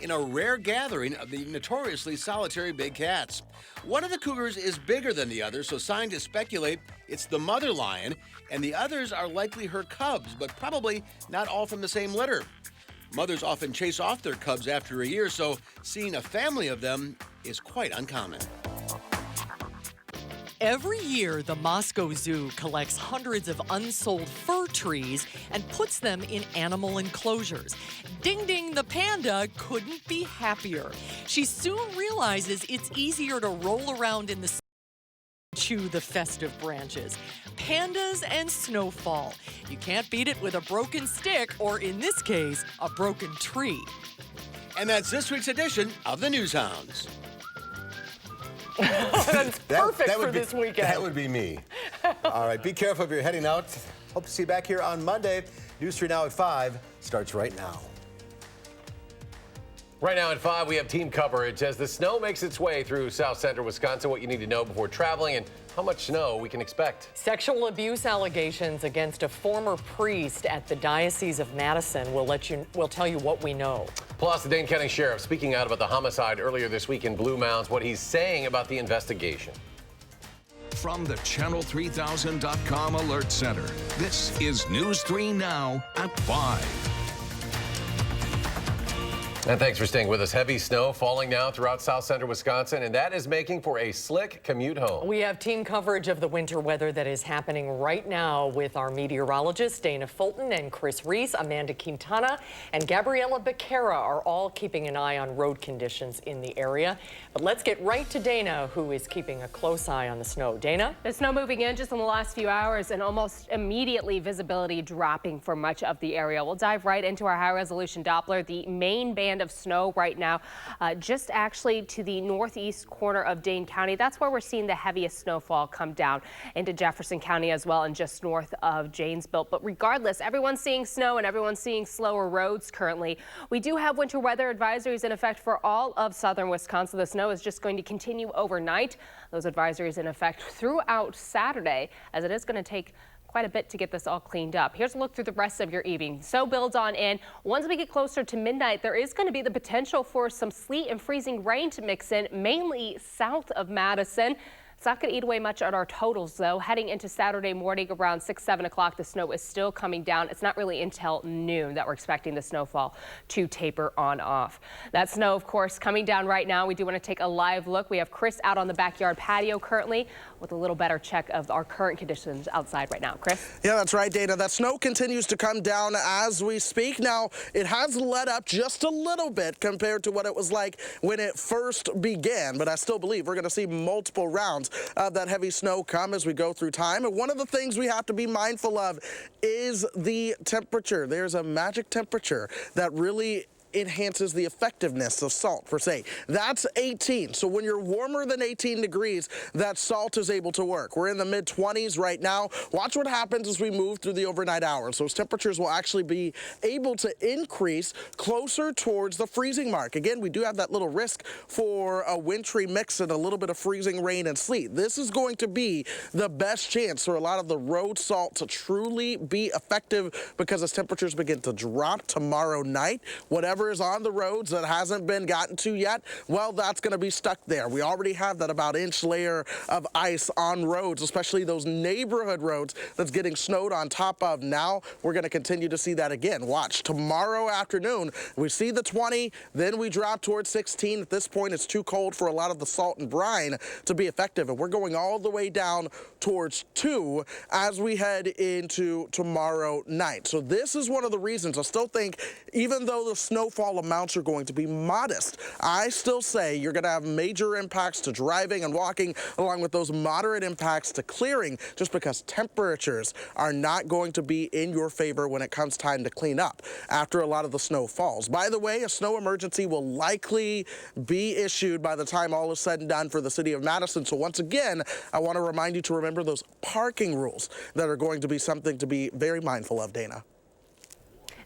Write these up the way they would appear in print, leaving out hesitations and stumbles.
in a rare gathering of the notoriously solitary big cats. One of the cougars is bigger than the other, so scientists speculate it's the mother lion, and the others are likely her cubs, but probably not all from the same litter. Mothers often chase off their cubs after a year, so seeing a family of them is quite uncommon. Every year, the Moscow Zoo collects hundreds of unsold fir trees and puts them in animal enclosures. Ding Ding the panda couldn't be happier. She soon realizes it's easier to roll around in the sun and chew the festive branches. Pandas and snowfall. You can't beat it with a broken stick, or in this case, a broken tree. And that's this week's edition of the News Hounds. That's perfect for this weekend. That would be me. All right, be careful if you're heading out. Hope to see you back here on Monday. News 3 Now at 5 starts right now. Right now at 5, we have team coverage as the snow makes its way through south central Wisconsin. What you need to know before traveling and how much snow we can expect. Sexual abuse allegations against a former priest at the Diocese of Madison. We'll tell you what we know. Plus, the Dane County Sheriff speaking out about the homicide earlier this week in Blue Mounds, what he's saying about the investigation. From the Channel3000.com Alert Center, this is News 3 Now at 5. And thanks for staying with us. Heavy snow falling now throughout south central Wisconsin, and that is making for a slick commute home. We have team coverage of the winter weather that is happening right now with our meteorologists Dana Fulton and Chris Reese. Amanda Quintana and Gabriela Becerra are all keeping an eye on road conditions in the area. But let's get right to Dana, who is keeping a close eye on the snow. Dana? The snow moving in just in the last few hours, and almost immediately visibility dropping for much of the area. We'll dive right into our high-resolution Doppler. The main band of snow right now, just actually to the northeast corner of Dane County. That's where we're seeing the heaviest snowfall come down into Jefferson County as well, and just north of Janesville. But regardless, everyone's seeing snow and everyone's seeing slower roads currently. We do have winter weather advisories in effect for all of southern Wisconsin. The snow is just going to continue overnight. Those advisories in effect throughout Saturday, as it is going to take quite a bit to get this all cleaned up. Here's a look through the rest of your evening. So builds on in. Once we get closer to midnight, there is going to be the potential for some sleet and freezing rain to mix in, mainly south of Madison. It's not going to eat away much at our totals, though. Heading into Saturday morning around 6, 7 o'clock, the snow is still coming down. It's not really until noon that we're expecting the snowfall to taper on off. That snow, of course, coming down right now. We do want to take a live look. We have Chris out on the backyard patio currently with a little better check of our current conditions outside right now. Chris? Yeah, that's right, Dana. That snow continues to come down as we speak. Now, it has let up just a little bit compared to what it was like when it first began, but I still believe we're going to see multiple rounds of that heavy snow come as we go through time. And one of the things we have to be mindful of is the temperature. There's a magic temperature that really enhances the effectiveness of salt per se. That's 18. So when you're warmer than 18 degrees, that salt is able to work. We're in the mid-20s right now. Watch what happens as we move through the overnight hours. Those temperatures will actually be able to increase closer towards the freezing mark. Again, we do have that little risk for a wintry mix and a little bit of freezing rain and sleet. This is going to be the best chance for a lot of the road salt to truly be effective, because as temperatures begin to drop tomorrow night, whatever is on the roads that hasn't been gotten to yet, well, that's going to be stuck there. We already have that about inch layer of ice on roads, especially those neighborhood roads that's getting snowed on top of. Now we're going to continue to see that again. Watch tomorrow afternoon. We see the 20, then we drop towards 16. At this point, it's too cold for a lot of the salt and brine to be effective, and we're going all the way down towards 2 as we head into tomorrow night. So this is one of the reasons I still think, even though the snowfall amounts are going to be modest, I still say you're going to have major impacts to driving and walking, along with those moderate impacts to clearing, just because temperatures are not going to be in your favor when it comes time to clean up after a lot of the snow falls. By the way, a snow emergency will likely be issued by the time all is said and done for the city of Madison. So once again, I want to remind you to remember those parking rules that are going to be something to be very mindful of, Dana.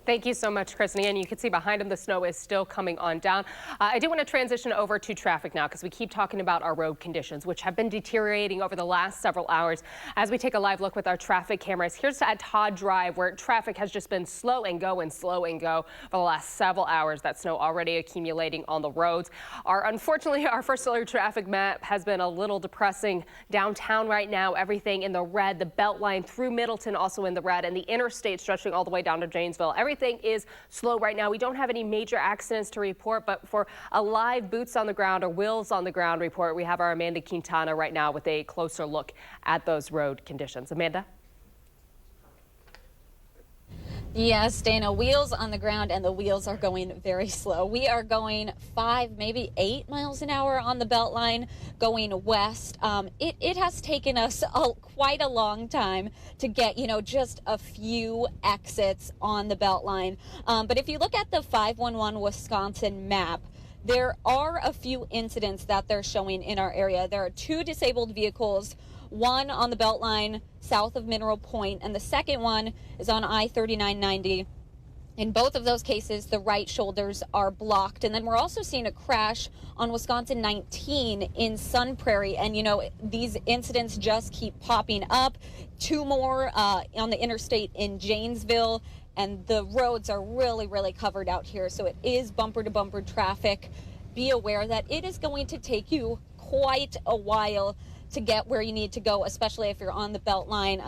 Thank you so much, Chris. And again, you can see behind him the snow is still coming on down. I do want to transition over to traffic now because we keep talking about our road conditions, which have been deteriorating over the last several hours. As we take a live look with our traffic cameras, here's at Todd Drive, where traffic has just been slow and go for the last several hours. That snow already accumulating on the roads. Unfortunately, our first alert traffic map has been a little depressing. Downtown right now, everything in the red, the Beltline through Middleton also in the red, and the interstate stretching all the way down to Janesville. Everything is slow right now. We don't have any major accidents to report, but for a live boots on the ground or wheels on the ground report, we have our Amanda Quintana right now with a closer look at those road conditions. Amanda? Yes, Dana, wheels on the ground, and the wheels are going very slow. We are going 5, maybe 8 miles an hour on the Beltline going west. It has taken us quite a long time to get, just a few exits on the Beltline. But if you look at the 511 Wisconsin map, there are a few incidents that they're showing in our area. There are 2 disabled vehicles, one on the Beltline south of Mineral Point, and the second one is on I-3990. In both of those cases, the right shoulders are blocked. And then we're also seeing a crash on Wisconsin 19 in Sun Prairie. And, these incidents just keep popping up. 2 more on the interstate in Janesville. And the roads are really, really covered out here. So it is bumper-to-bumper traffic. Be aware that it is going to take you quite a while to get where you need to go, especially if you're on the Beltline,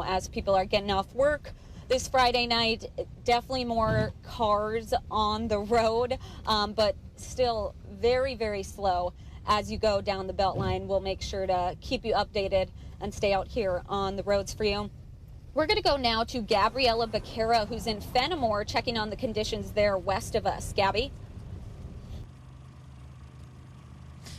as people are getting off work this Friday night. Definitely more cars on the road, but still very, very slow as you go down the Beltline. We'll make sure to keep you updated and stay out here on the roads for you. We're going to go now to Gabriella Becerra, who's in Fenimore, checking on the conditions there west of us. Gabby?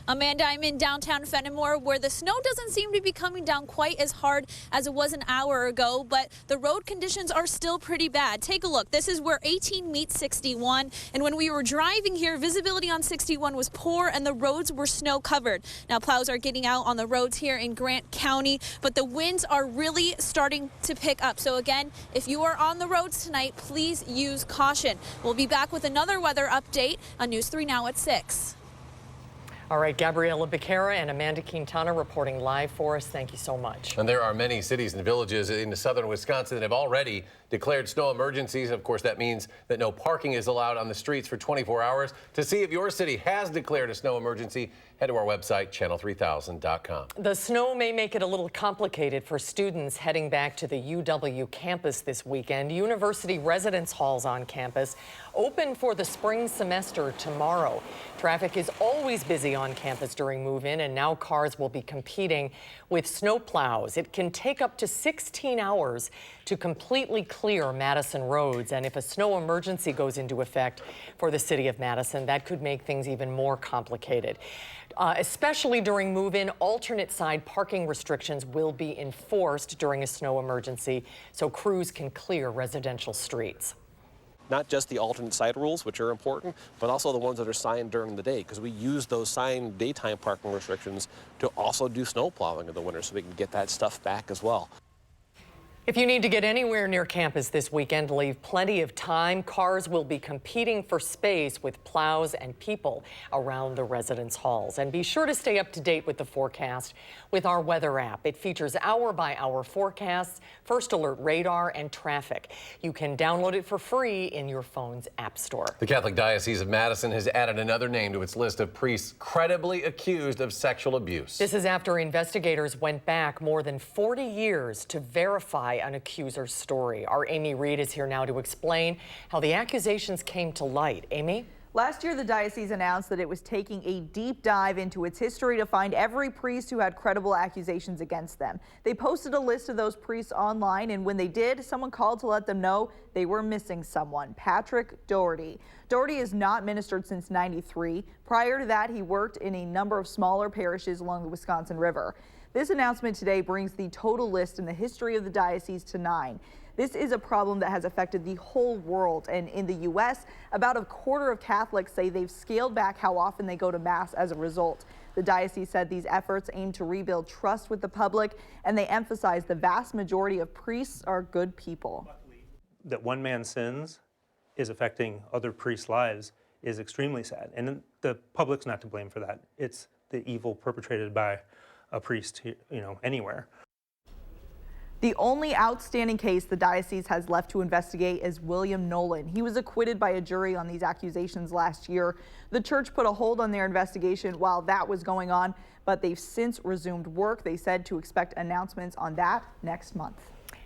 Amanda, I'm in downtown Fenimore, where the snow doesn't seem to be coming down quite as hard as it was an hour ago, but the road conditions are still pretty bad. Take a look. This is where 18 meets 61, and when we were driving here, visibility on 61 was poor and the roads were snow covered. Now, plows are getting out on the roads here in Grant County, but the winds are really starting to pick up. So again, if you are on the roads tonight, please use caution. We'll be back with another weather update on News 3 Now at 6. All right, Gabriella Becerra and Amanda Quintana reporting live for us. Thank you so much. And there are many cities and villages in southern Wisconsin that have already declared snow emergencies. Of course, that means that no parking is allowed on the streets for 24 hours. To see if your city has declared a snow emergency, head to our website, channel3000.com. The snow may make it a little complicated for students heading back to the UW campus this weekend. University residence halls on campus open for the spring semester tomorrow. Traffic is always busy on campus during move-in, and now cars will be competing with snow plows. It can take up to 16 hours to completely clear Madison roads, and if a snow emergency goes into effect for the city of Madison, that could make things even more complicated. Especially during move-in, alternate side parking restrictions will be enforced during a snow emergency so crews can clear residential streets. Not just the alternate side rules, which are important, but also the ones that are signed during the day, because we use those signed daytime parking restrictions to also do snow plowing in the winter so we can get that stuff back as well. If you need to get anywhere near campus this weekend, leave plenty of time. Cars will be competing for space with plows and people around the residence halls. And be sure to stay up to date with the forecast with our weather app. It features hour-by-hour forecasts, first alert radar, and traffic. You can download it for free in your phone's app store. The Catholic Diocese of Madison has added another name to its list of priests credibly accused of sexual abuse. This is after investigators went back more than 40 years to verify an accuser's story. Our Amy Reed is here now to explain how the accusations came to light. Amy? Last year, the diocese announced that it was taking a deep dive into its history to find every priest who had credible accusations against them. They posted a list of those priests online, and when they did, someone called to let them know they were missing someone, Patrick Doherty. Doherty has not ministered since '93. Prior to that, he worked in a number of smaller parishes along the Wisconsin River. This announcement today brings the total list in the history of the diocese to 9. This is a problem that has affected the whole world, and in the U.S., about a quarter of Catholics say they've scaled back how often they go to Mass as a result. The diocese said these efforts aim to rebuild trust with the public, and they emphasize the vast majority of priests are good people. That one man sins is affecting other priests' lives is extremely sad. And the public's not to blame for that. It's the evil perpetrated by a priest, anywhere. The only outstanding case the diocese has left to investigate is William Nolan. He was acquitted by a jury on these accusations last year. The church put a hold on their investigation while that was going on, but they've since resumed work. They said to expect announcements on that next month.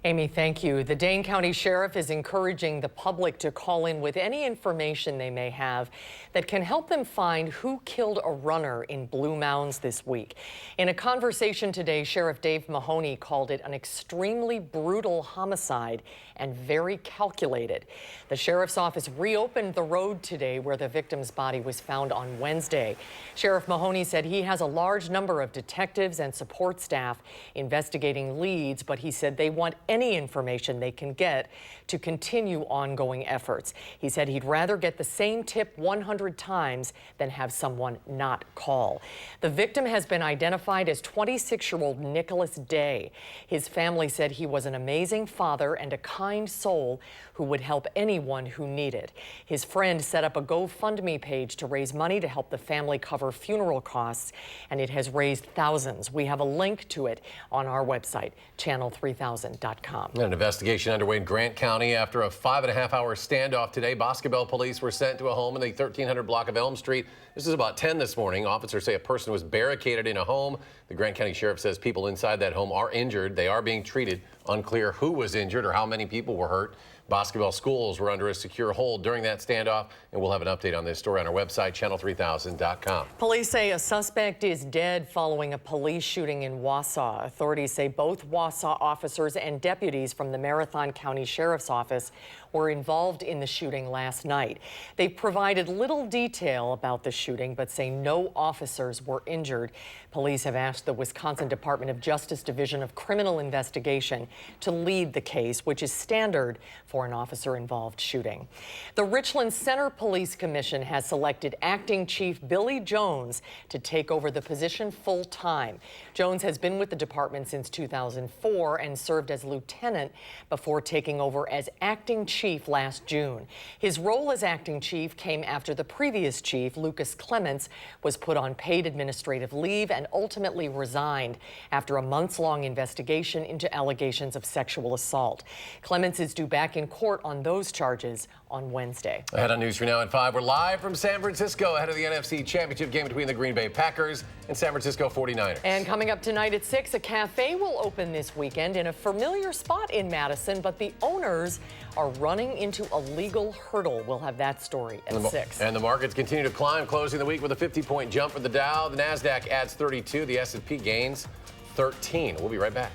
Amy, thank you. The Dane County Sheriff is encouraging the public to call in with any information they may have that can help them find who killed a runner in Blue Mounds this week. In a conversation today, Sheriff Dave Mahoney called it an extremely brutal homicide and very calculated. The sheriff's office reopened the road today where the victim's body was found on Wednesday. Sheriff Mahoney said he has a large number of detectives and support staff investigating leads, but he said they want any information they can get to continue ongoing efforts. He said he'd rather get the same tip 100 times than have someone not call. The victim has been identified as 26-year-old Nicholas Day. His family said he was an amazing father and a kind soul who would help anyone who needed. His friend set up a GoFundMe page to raise money to help the family cover funeral costs, and it has raised thousands. We have a link to it on our website, channel3000.com. An investigation underway in Grant County after a 5.5-hour standoff today. Boscobel police were sent to a home in the 1300 block of Elm Street. This is about 10 this morning. Officers say a person was barricaded in a home. The Grant County Sheriff says people inside that home are injured. They are being treated. Unclear who was injured or how many people were hurt. Boscobel schools were under a secure hold during that standoff, and we'll have an update on this story on our website, channel3000.com. Police say a suspect is dead following a police shooting in Wausau. Authorities say both Wausau officers and deputies from the Marathon County Sheriff's Office were involved in the shooting last night. They've provided little detail about the shooting, but say no officers were injured. Police have asked the Wisconsin Department of Justice Division of Criminal Investigation to lead the case, which is standard for an officer-involved shooting. The Richland Center Police Commission has selected Acting Chief Billy Jones to take over the position full-time. Jones has been with the department since 2004 and served as lieutenant before taking over as acting chief last June. His role as acting chief came after the previous chief, Lucas Clements, was put on paid administrative leave and ultimately resigned after a months-long investigation into allegations of sexual assault. Clements is due back in court on those charges on Wednesday. Ahead on News 3 Now at 5, we're live from San Francisco ahead of the NFC Championship game between the Green Bay Packers and San Francisco 49ers. And coming up tonight at 6, a cafe will open this weekend in a familiar spot in Madison, but the owners are running into a legal hurdle. We'll have that story at 6. And the markets continue to climb, closing the week with a 50-point jump for the Dow. The NASDAQ adds 32. The S&P gains 13. We'll be right back.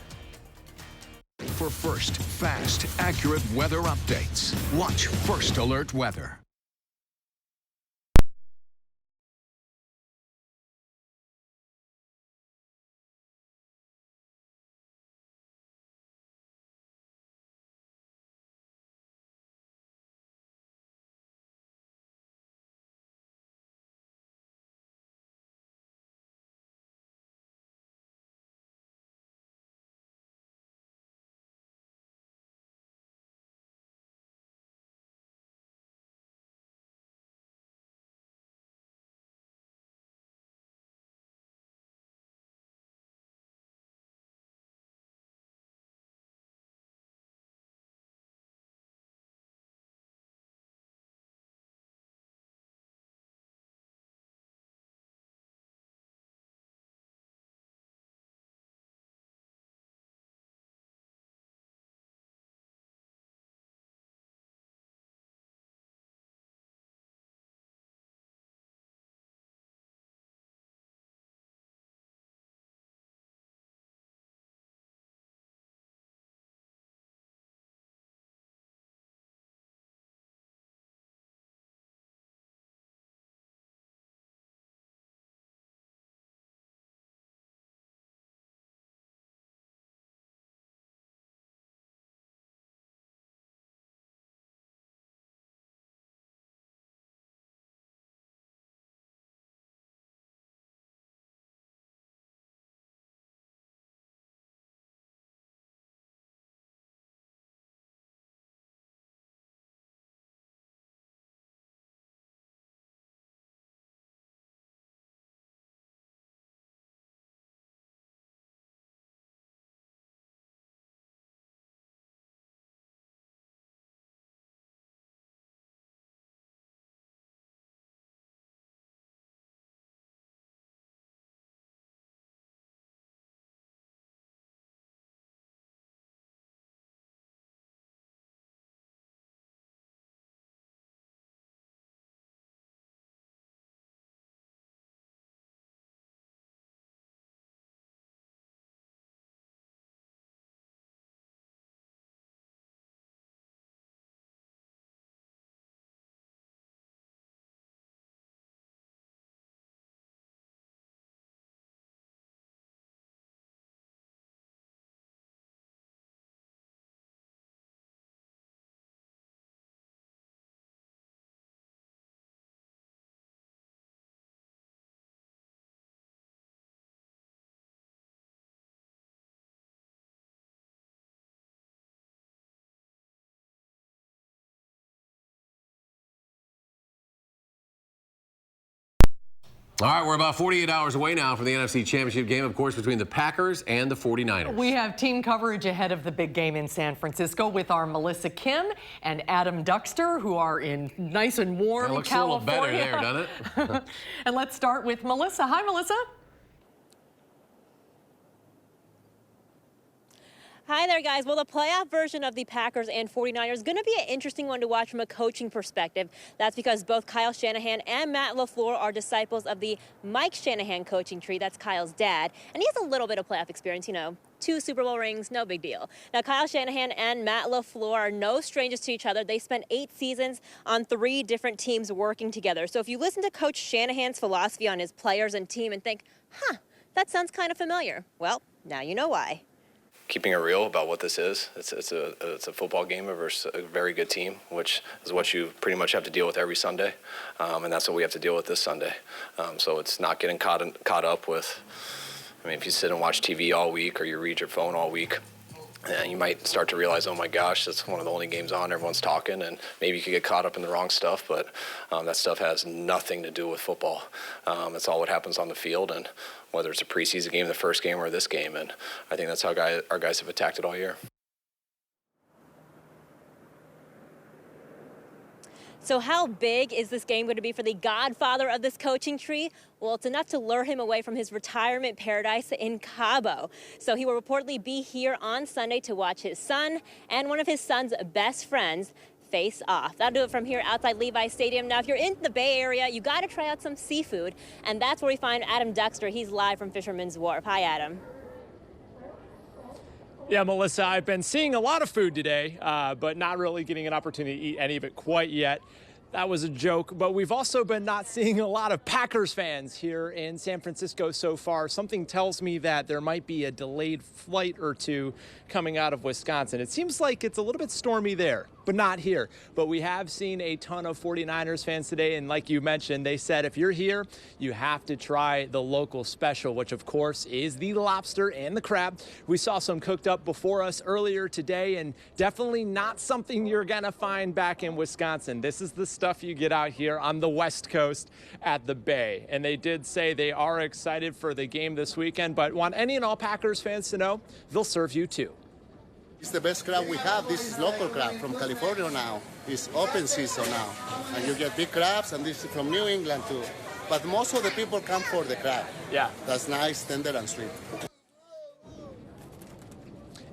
For first, fast, accurate weather updates, watch First Alert Weather. All right, we're about 48 hours away now from the NFC Championship game, of course, between the Packers and the 49ers. We have team coverage ahead of the big game in San Francisco with our Melissa Kim and Adam Duxter, who are in nice and warm looks California. a little better there, doesn't it? And let's start with Melissa. Hi, Melissa. Hi there, guys. Well, the playoff version of the Packers and 49ers is going to be an interesting one to watch from a coaching perspective. That's because both Kyle Shanahan and Matt LaFleur are disciples of the Mike Shanahan coaching tree. That's Kyle's dad. And he has a little bit of playoff experience, you know. 2 Super Bowl rings, no big deal. Now, Kyle Shanahan and Matt LaFleur are no strangers to each other. They spent 8 seasons on 3 different teams working together. So if you listen to Coach Shanahan's philosophy on his players and team and think, that sounds kind of familiar, well, now you know why. Keeping it real about what this is. It's a football game versus a very good team, which is what you pretty much have to deal with every Sunday, and that's what we have to deal with this Sunday. So it's not getting caught up with. I mean, if you sit and watch TV all week or you read your phone all week, you might start to realize, oh my gosh, that's one of the only games on, everyone's talking, and maybe you could get caught up in the wrong stuff, but that stuff has nothing to do with football. It's all what happens on the field, and whether it's a preseason game, the first game, or this game, and I think that's how our guys have attacked it all year. So how big is this game going to be for the godfather of this coaching tree? Well, it's enough to lure him away from his retirement paradise in Cabo. So he will reportedly be here on Sunday to watch his son and one of his son's best friends face off. That'll do it from here outside Levi's Stadium. Now, if you're in the Bay Area, you got to try out some seafood, and that's where we find Adam Duxter. He's live from Fisherman's Wharf. Hi, Adam. Yeah, Melissa, I've been seeing a lot of food today, but not really getting an opportunity to eat any of it quite yet. That was a joke, but we've also been not seeing a lot of Packers fans here in San Francisco so far. Something tells me that there might be a delayed flight or two coming out of Wisconsin. It seems like it's a little bit stormy there, but not here. But we have seen a ton of 49ers fans today, and like you mentioned, they said if you're here, you have to try the local special, which of course is the lobster and the crab. We saw some cooked up before us earlier today, and definitely not something you're gonna find back in Wisconsin. This is the stuff you get out here on the West Coast at the Bay. And they did say they are excited for the game this weekend, but want any and all Packers fans to know they'll serve you too. It's the best crab we have. This is local crab from California now. It's open season now. And you get big crabs, and this is from New England too. But most of the people come for the crab. Yeah. That's nice, tender, and sweet.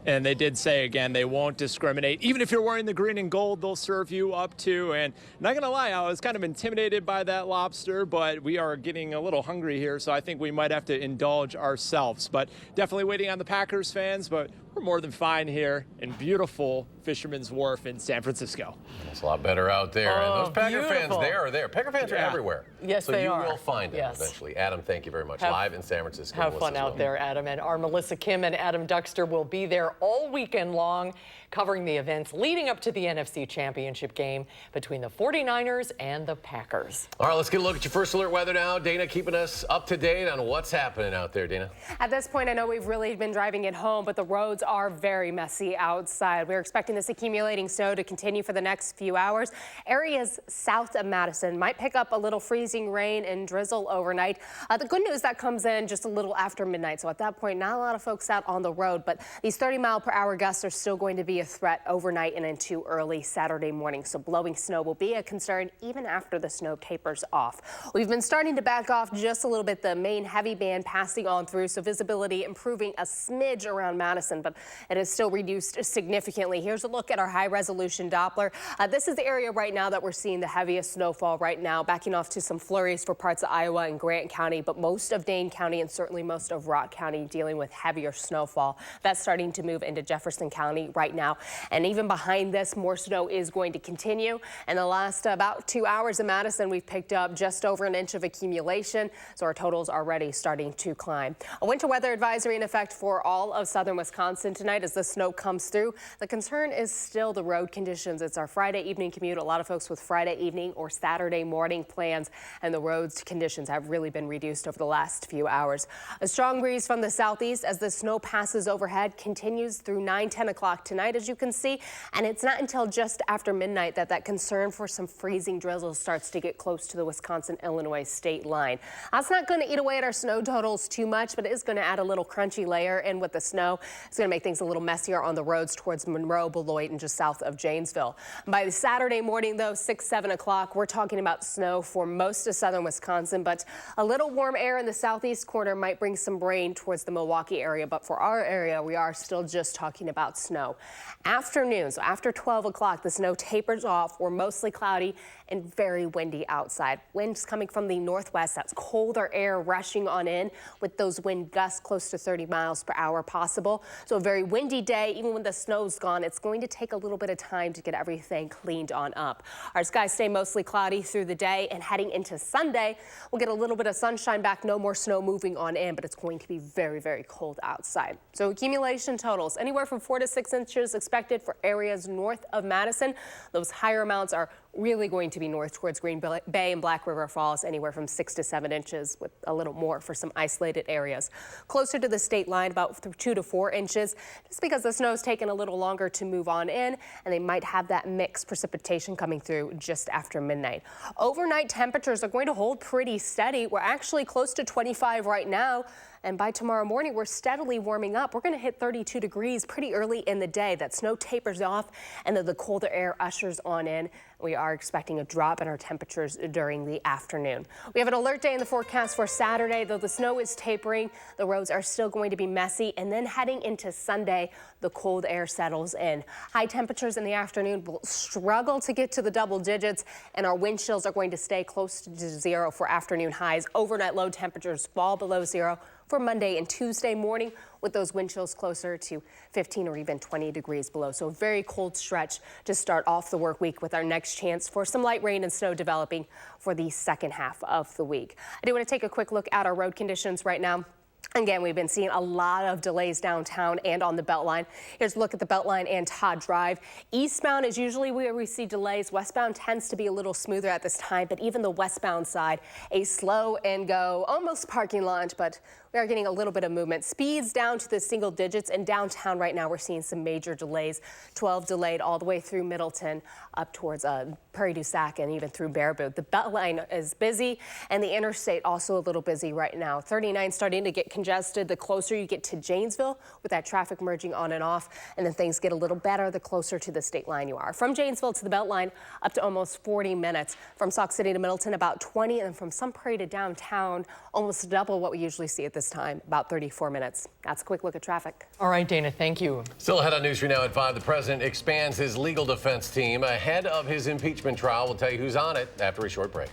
And they did say, again, they won't discriminate. Even if you're wearing the green and gold, they'll serve you up to. And not going to lie, I was kind of intimidated by that lobster, but we are getting a little hungry here, so I think we might have to indulge ourselves. But definitely waiting on the Packers fans, but we're more than fine here in beautiful Fisherman's Wharf in San Francisco. It's a lot better out there. Oh, and those Packer beautiful. fans, they are there. Packer fans are everywhere. Yes, so they you are. will find them eventually. Adam, thank you very much. Live in San Francisco. Have fun out there, Adam. And our Melissa Kim and Adam Duxter will be there all weekend long, covering the events leading up to the NFC Championship game between the 49ers and the Packers. All right, let's get a look at your first alert weather now. Dana keeping us up to date on what's happening out there, Dana. At this point, I know we've really been driving it home, but the roads are very messy outside. We're expecting this accumulating snow to continue for the next few hours. Areas south of Madison might pick up a little freezing rain and drizzle overnight. The good news, that comes in just a little after midnight. So at that point, not a lot of folks out on the road, but these 30-mile-per-hour gusts are still going to be a threat overnight and into early Saturday morning. So blowing snow will be a concern even after the snow tapers off. We've been starting to back off just a little bit, the main heavy band passing on through, so visibility improving a smidge around Madison, but it is still reduced significantly. Here's a look at our high-resolution Doppler. This is the area right now that we're seeing the heaviest snowfall right now, backing off to some flurries for parts of Iowa and Grant County, but most of Dane County and certainly most of Rock County dealing with heavier snowfall. That's starting to move into Jefferson County right now. And even behind this, more snow is going to continue. In the last about 2 hours in Madison, we've picked up just over an inch of accumulation, so our totals are already starting to climb. A winter weather advisory in effect for all of southern Wisconsin. Wisconsin tonight as the snow comes through. The concern is still the road conditions. It's our Friday evening commute. A lot of folks with Friday evening or Saturday morning plans, and the roads conditions have really been reduced over the last few hours. A strong breeze from the southeast as the snow passes overhead continues through 9-10 o'clock tonight, as you can see, and it's not until just after midnight that concern for some freezing drizzle starts to get close to the Wisconsin-Illinois state line. That's not going to eat away at our snow totals too much, but it is going to add a little crunchy layer in with the snow. It's going to make things a little messier on the roads towards Monroe, Beloit, and just south of Janesville. By the Saturday morning, though, 6-7 o'clock, we're talking about snow for most of southern Wisconsin, but a little warm air in the southeast corner might bring some rain towards the Milwaukee area. But for our area, we are still just talking about snow. Afternoon, so after 12 o'clock, the snow tapers off. We're mostly cloudy and very windy outside. Winds coming from the northwest. That's colder air rushing on in with those wind gusts close to 30 miles per hour possible. So a very windy day. Even when the snow's gone, it's going to take a little bit of time to get everything cleaned on up. Our skies stay mostly cloudy through the day, and heading into Sunday, we'll get a little bit of sunshine back. No more snow moving on in, but it's going to be very, very cold outside. So accumulation totals anywhere from 4 to 6 inches expected for areas north of Madison. Those higher amounts are really going to be north towards Green Bay and Black River Falls, anywhere from 6 to 7 inches, with a little more for some isolated areas. Closer to the state line, about 2 to 4 inches, just because the snow's taken a little longer to move on in, and they might have that mixed precipitation coming through just after midnight. Overnight temperatures are going to hold pretty steady. We're actually close to 25 right now. And by tomorrow morning, we're steadily warming up. We're going to hit 32 degrees pretty early in the day. That snow tapers off, and then the colder air ushers on in. We are expecting a drop in our temperatures during the afternoon. We have an alert day in the forecast for Saturday. Though the snow is tapering, the roads are still going to be messy. And then heading into Sunday, the cold air settles in. High temperatures in the afternoon will struggle to get to the double digits, and our wind chills are going to stay close to zero for afternoon highs. Overnight low temperatures fall below zero for Monday and Tuesday morning, with those wind chills closer to 15 or even 20 degrees below. So a very cold stretch to start off the work week, with our next chance for some light rain and snow developing for the second half of the week. I do want to take a quick look at our road conditions right now. Again, we've been seeing a lot of delays downtown and on the Beltline. Here's a look at the Beltline and Todd Drive. Eastbound is usually where we see delays. Westbound tends to be a little smoother at this time, but even the westbound side, a slow and go, almost parking lot, but we are getting a little bit of movement. Speeds down to the single digits, and downtown right now we're seeing some major delays. 12 delayed all the way through Middleton up towards Prairie du Sac and even through Baraboo. The Beltline is busy, and the interstate also a little busy right now. 39 starting to get congested the closer you get to Janesville, with that traffic merging on and off, and then things get a little better the closer to the state line you are. From Janesville to the Beltline, up to almost 40 minutes. From Sauk City to Middleton, about 20, and from Sun Prairie to downtown, almost double what we usually see at this time, about 34 minutes. That's a quick look at traffic. All right, Dana, thank you. Still ahead on News 3 Now at 5, the president expands his legal defense team ahead of his impeachment trial. We'll tell you who's on it after a short break.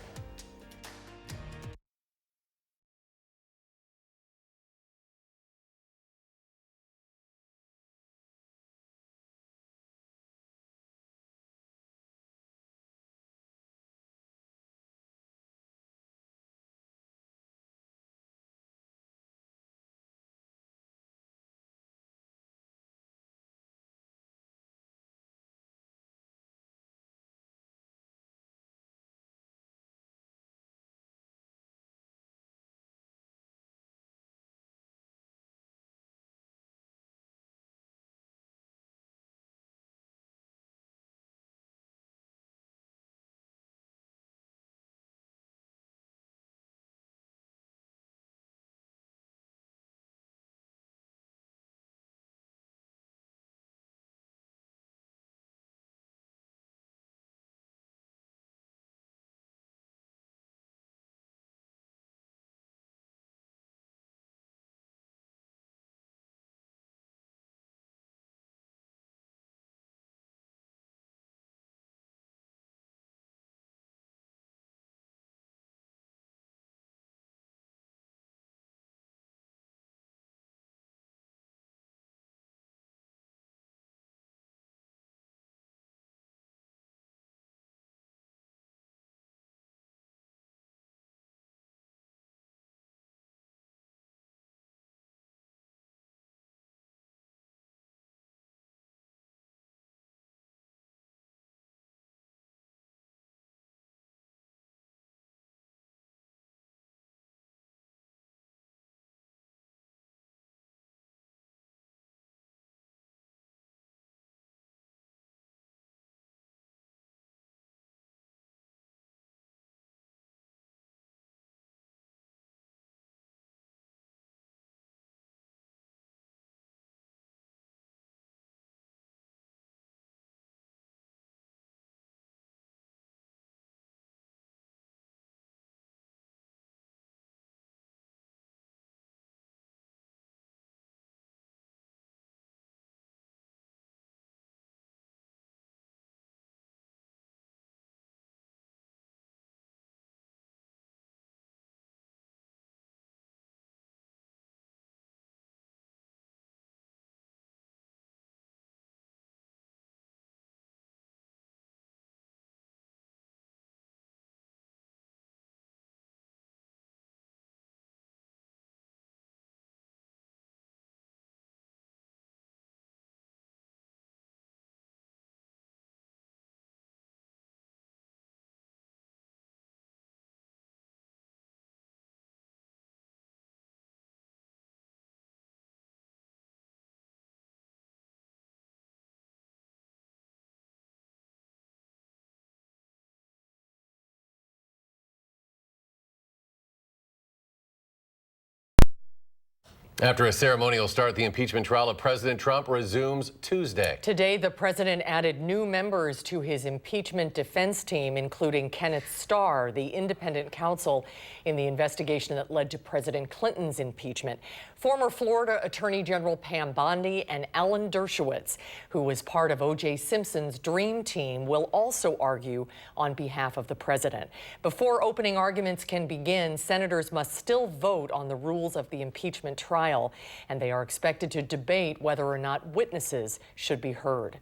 After a ceremonial start, the impeachment trial of President Trump resumes Tuesday. Today, the president added new members to his impeachment defense team, including Kenneth Starr, the independent counsel in the investigation that led to President Clinton's impeachment. Former Florida Attorney General Pam Bondi and Alan Dershowitz, who was part of O.J. Simpson's dream team, will also argue on behalf of the president. Before opening arguments can begin, senators must still vote on the rules of the impeachment trial, and they are expected to debate whether or not witnesses should be heard.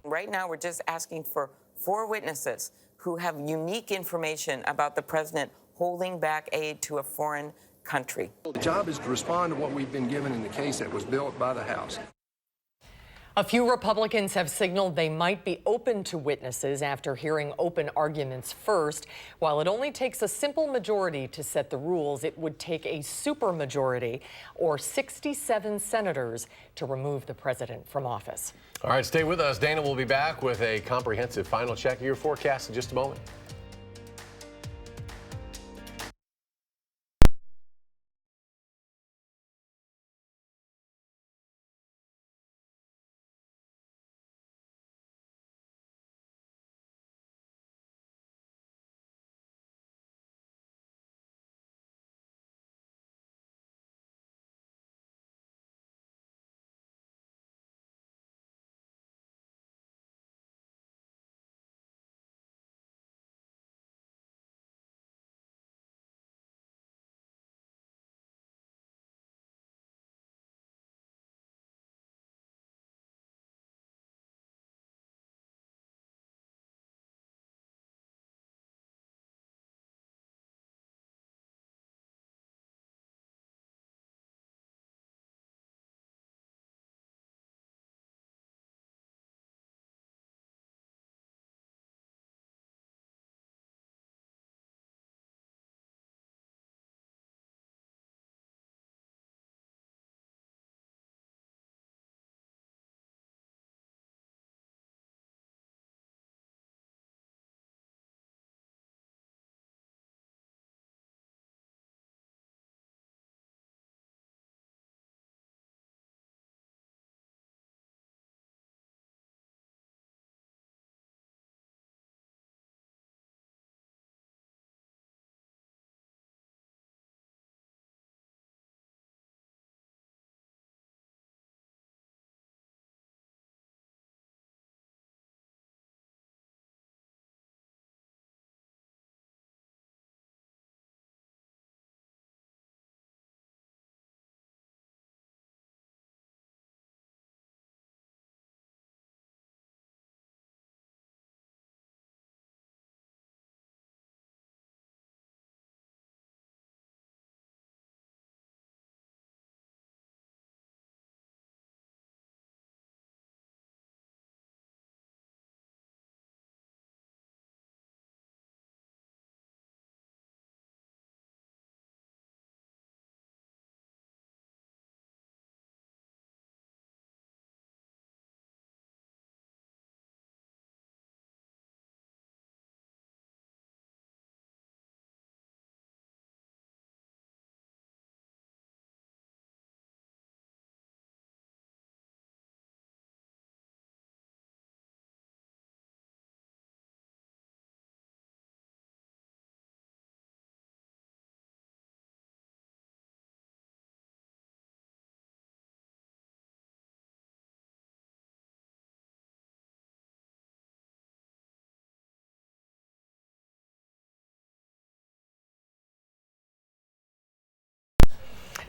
Right now, we're just asking for 4 witnesses who have unique information about the president holding back aid to a foreign country. The job is to respond to what we've been given in the case that was built by the House. A few Republicans have signaled they might be open to witnesses after hearing open arguments first. While it only takes a simple majority to set the rules, it would take a supermajority or 67 senators to remove the president from office. All right, stay with us. Dana will be back with a comprehensive final check of your forecast in just a moment.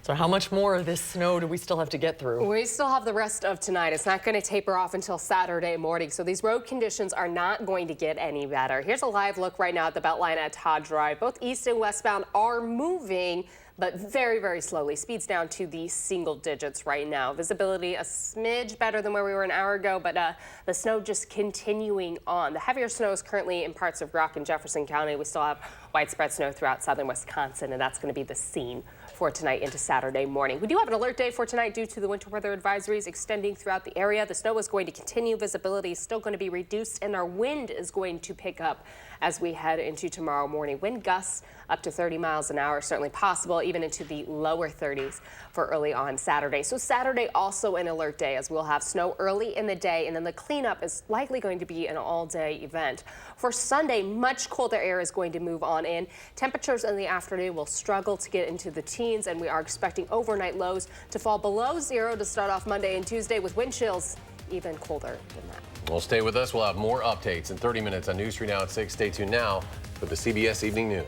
So how much more of this snow do we still have to get through? We still have the rest of tonight. It's not going to taper off until Saturday morning, so these road conditions are not going to get any better. Here's a live look right now at the Beltline at Todd Drive. Both east and westbound are moving, but very, very slowly. Speeds down to the single digits right now. Visibility a smidge better than where we were an hour ago, but the snow just continuing on. The heavier snow is currently in parts of Rock and Jefferson County. We still have widespread snow throughout southern Wisconsin, and that's going to be the scene for tonight into Saturday morning. We do have an alert day for tonight due to the winter weather advisories extending throughout the area. The snow is going to continue. Visibility is still going to be reduced, and our wind is going to pick up as we head into tomorrow morning. Wind gusts up to 30 miles an hour, certainly possible even into the lower 30s for early on Saturday. So Saturday also an alert day, as we'll have snow early in the day, and then the cleanup is likely going to be an all-day event. For Sunday, much colder air is going to move on in. Temperatures in the afternoon will struggle to get into the teens, and we are expecting overnight lows to fall below 0 to start off Monday and Tuesday, with wind chills even colder than that. Well, stay with us. We'll have more updates in 30 minutes on News 3 Now at 6. Stay tuned now for the CBS Evening News.